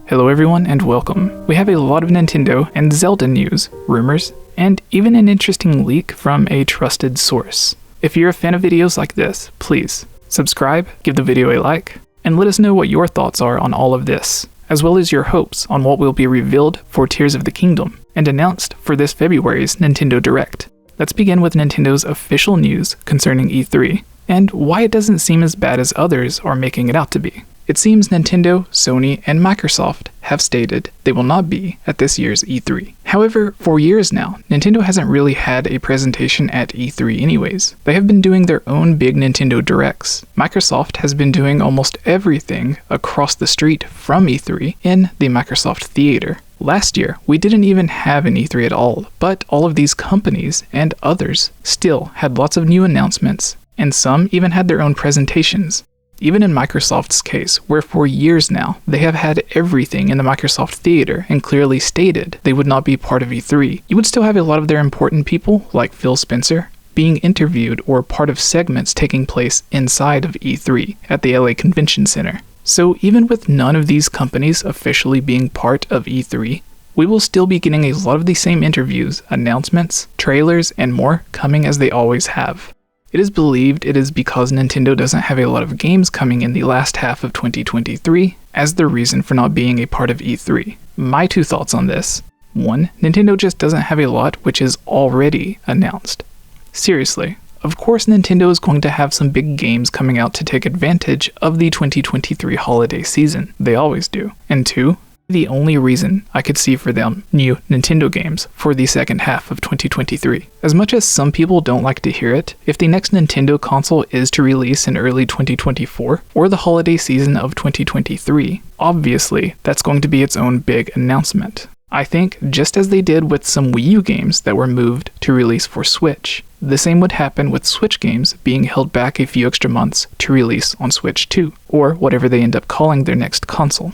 Hello everyone and welcome. We have a lot of Nintendo and Zelda news, rumors, and even an interesting leak from a trusted source. If you're a fan of videos like this, please subscribe, give the video a like, and let us know what your thoughts are on all of this, as well as your hopes on what will be revealed for Tears of the Kingdom and announced for this February's Nintendo Direct. Let's begin with Nintendo's official news concerning E3, and why it doesn't seem as bad as others are making it out to be. It seems Nintendo, Sony, and Microsoft have stated they will not be at this year's E3. However, for years now, Nintendo hasn't really had a presentation at E3 anyways. They have been doing their own big Nintendo Directs. Microsoft has been doing almost everything across the street from E3 in the Microsoft Theater. Last year, we didn't even have an E3 at all, but all of these companies and others still had lots of new announcements, and some even had their own presentations. Even in Microsoft's case, where for years now, they have had everything in the Microsoft Theater and clearly stated they would not be part of E3, you would still have a lot of their important people, like Phil Spencer, being interviewed or part of segments taking place inside of E3 at the LA Convention Center. So even with none of these companies officially being part of E3, we will still be getting a lot of the same interviews, announcements, trailers, and more coming as they always have. It is believed it is because Nintendo doesn't have a lot of games coming in the last half of 2023 as the reason for not being a part of E3. My two thoughts on this. 1. Nintendo just doesn't have a lot which is already announced. Seriously, of course Nintendo is going to have some big games coming out to take advantage of the 2023 holiday season. They always do. And 2. The only reason I could see for them new Nintendo games for the second half of 2023. As much as some people don't like to hear it, if the next Nintendo console is to release in early 2024 or the holiday season of 2023, obviously that's going to be its own big announcement. I think just as they did with some Wii U games that were moved to release for Switch, the same would happen with Switch games being held back a few extra months to release on Switch 2, or whatever they end up calling their next console.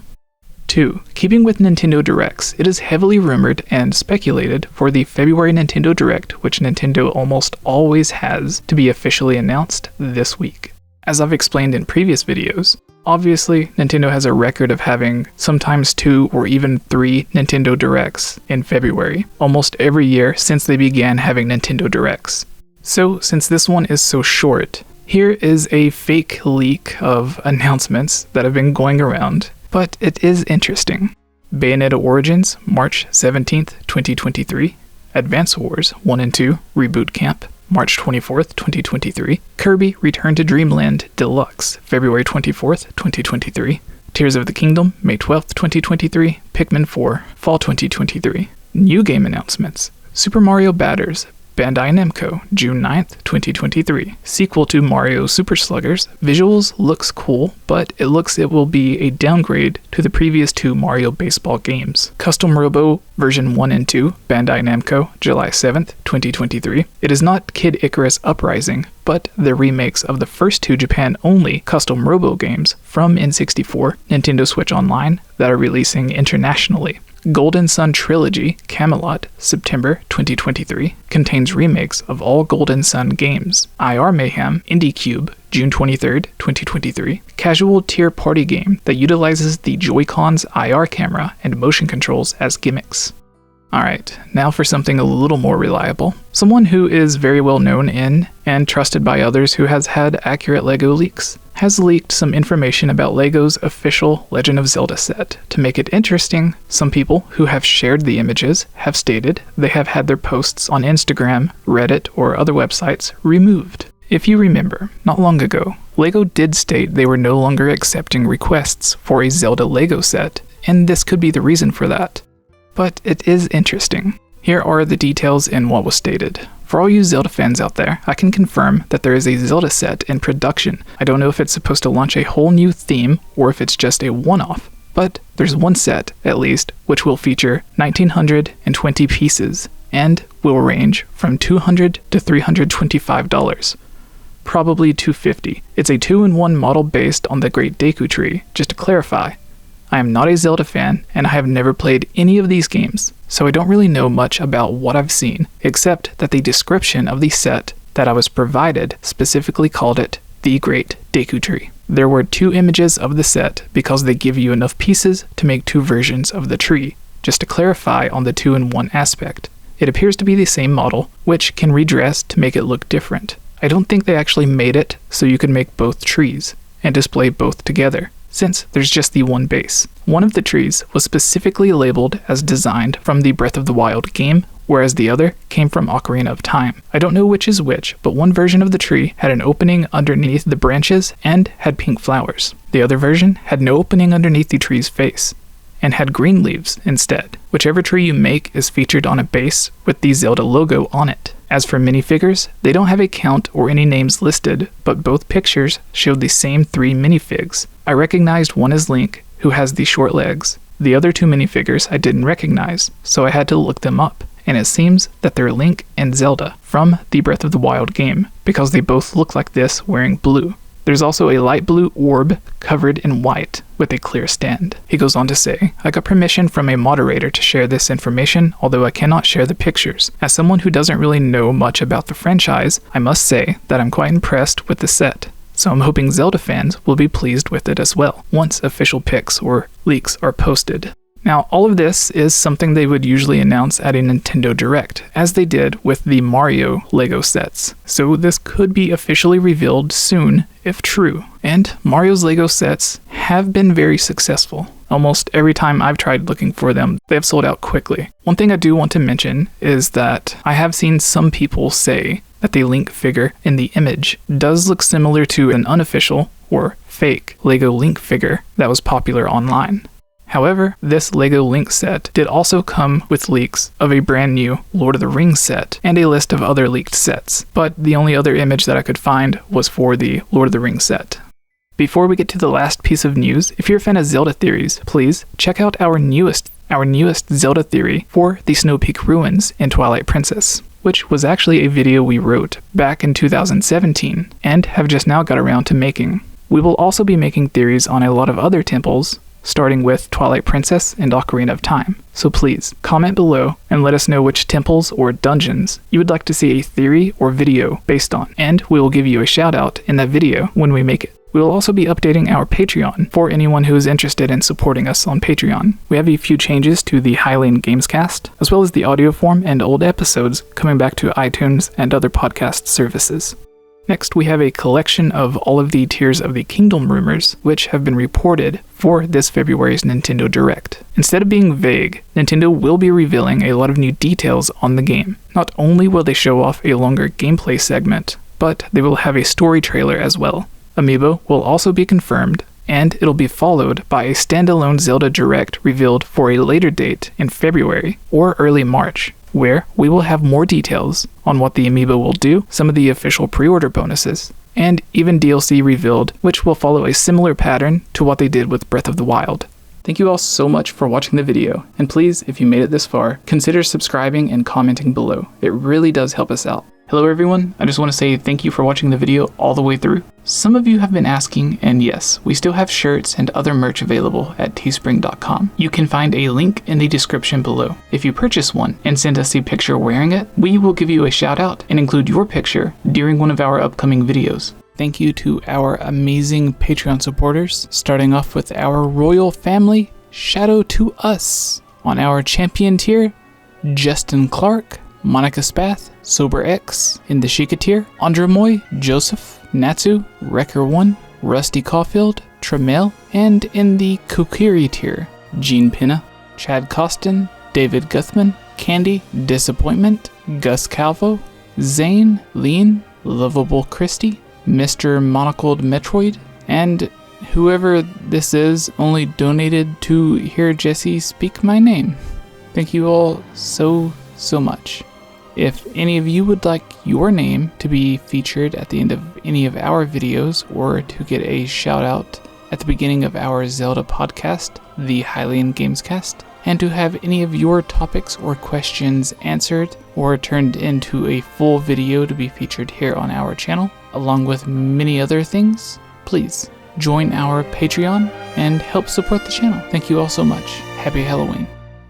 2. Keeping with Nintendo Directs, it is heavily rumored and speculated for the February Nintendo Direct, which Nintendo almost always has, to be officially announced this week. As I've explained in previous videos, obviously Nintendo has a record of having sometimes 2 or even 3 Nintendo Directs in February, almost every year since they began having Nintendo Directs. So since this one is so short, here is a fake leak of announcements that have been going around. But it is interesting. Bayonetta Origins, March 17th, 2023. Advance Wars 1 and 2 Reboot Camp, March 24th, 2023. Kirby Return to Dreamland Deluxe, February 24th, 2023. Tears of the Kingdom, May 12th, 2023. Pikmin 4, Fall 2023. New game announcements. Super Mario Batters, Bandai Namco, June 9th, 2023. Sequel to Mario Super Sluggers. Visuals looks cool, but it looks it will be a downgrade to the previous 2 Mario baseball games. Custom Robo version 1 and 2, Bandai Namco, July 7th, 2023. It is not Kid Icarus Uprising, but the remakes of the first 2 Japan-only Custom Robo games from N64, Nintendo Switch Online, that are releasing internationally. Golden Sun Trilogy, Camelot, September 2023, contains remakes of all Golden Sun games. IR Mayhem, Indie Cube, June 23rd, 2023, casual tier party game that utilizes the Joy-Con's IR camera and motion controls as gimmicks. Alright, now for something a little more reliable. Someone who is very well known in, and trusted by others who has had accurate LEGO leaks, has leaked some information about LEGO's official Legend of Zelda set. To make it interesting, some people who have shared the images have stated they have had their posts on Instagram, Reddit, or other websites removed. If you remember, not long ago, LEGO did state they were no longer accepting requests for a Zelda LEGO set, and this could be the reason for that. But it is interesting. Here are the details in what was stated. For all you Zelda fans out there, I can confirm that there is a Zelda set in production. I don't know if it's supposed to launch a whole new theme or if it's just a one-off, but there's one set, at least, which will feature 1,920 pieces and will range from $200 to $325. Probably $250. It's a 2-in-1 model based on the Great Deku Tree, just to clarify. I am not a Zelda fan, and I have never played any of these games, so I don't really know much about what I've seen, except that the description of the set that I was provided specifically called it the Great Deku Tree. There were 2 images of the set because they give you enough pieces to make 2 versions of the tree. Just to clarify on the 2-in-1 aspect, it appears to be the same model, which can redress to make it look different. I don't think they actually made it so you could make both trees and display both together, since there's just the one base. One of the trees was specifically labeled as designed from the Breath of the Wild game, whereas the other came from Ocarina of Time. I don't know which is which, but one version of the tree had an opening underneath the branches and had pink flowers. The other version had no opening underneath the tree's face, and had green leaves instead. Whichever tree you make is featured on a base with the Zelda logo on it. As for minifigures, they don't have a count or any names listed, but both pictures showed the same 3 minifigs. I recognized one as Link, who has the short legs. The other 2 minifigures I didn't recognize, so I had to look them up, and it seems that they're Link and Zelda from the Breath of the Wild game, because they both look like this wearing blue. There's also a light blue orb covered in white with a clear stand. He goes on to say, I got permission from a moderator to share this information, although I cannot share the pictures. As someone who doesn't really know much about the franchise, I must say that I'm quite impressed with the set. So I'm hoping Zelda fans will be pleased with it as well, once official pics or leaks are posted. Now, all of this is something they would usually announce at a Nintendo Direct, as they did with the Mario LEGO sets. So this could be officially revealed soon, if true. And Mario's LEGO sets have been very successful. Almost every time I've tried looking for them, they have sold out quickly. One thing I do want to mention is that I have seen some people say that the Link figure in the image does look similar to an unofficial or fake LEGO Link figure that was popular online. However, this LEGO Link set did also come with leaks of a brand new Lord of the Rings set and a list of other leaked sets, but the only other image that I could find was for the Lord of the Rings set. Before we get to the last piece of news, if you're a fan of Zelda theories, please check out our newest Zelda theory for the Snow Peak ruins in Twilight Princess, which was actually a video we wrote back in 2017 and have just now got around to making. We will also be making theories on a lot of other temples, starting with Twilight Princess and Ocarina of Time. So please, comment below and let us know which temples or dungeons you would like to see a theory or video based on, and we will give you a shout out in that video when we make it. We will also be updating our Patreon for anyone who is interested in supporting us on Patreon. We have a few changes to the Hylian Gamescast, as well as the audio form and old episodes coming back to iTunes and other podcast services. Next, we have a collection of all of the Tears of the Kingdom rumors, which have been reported for this February's Nintendo Direct. Instead of being vague, Nintendo will be revealing a lot of new details on the game. Not only will they show off a longer gameplay segment, but they will have a story trailer as well. Amiibo will also be confirmed, and it'll be followed by a standalone Zelda Direct revealed for a later date in February or early March, where we will have more details on what the Amiibo will do, some of the official pre-order bonuses, and even DLC revealed, which will follow a similar pattern to what they did with Breath of the Wild. Thank you all so much for watching the video, and please, if you made it this far, consider subscribing and commenting below. It really does help us out. Hello everyone, I just want to say thank you for watching the video all the way through. Some of you have been asking, and yes, we still have shirts and other merch available at teespring.com. You can find a link in the description below. If you purchase one and send us a picture wearing it, we will give you a shout out and include your picture during one of our upcoming videos. Thank you to our amazing Patreon supporters, starting off with our royal family, Shadow to Us. On our champion tier, Justin Clark, Monica Spath, SobeRx. In the SHIEKAH tier, Andremoi, Joseph, Natsu, RekkrOne, Rusty Caufield, Tramelle. And in the KOKIRI tier, Gene Pinna, Chad Costin, David Guthman, Candy, Disappointment, Gus Calvo, Zane, Lean, Lovable Christie, Mr. Monocled Metroid, and whoever this is only donated to hear Jesse speak my name. Thank you all so much. If any of you would like your name to be featured at the end of any of our videos, or to get a shout out at the beginning of our Zelda podcast, the Hylian Gamescast, and to have any of your topics or questions answered or turned into a full video to be featured here on our channel, along with many other things, please join our Patreon and help support the channel. Thank you all so much. Happy Halloween.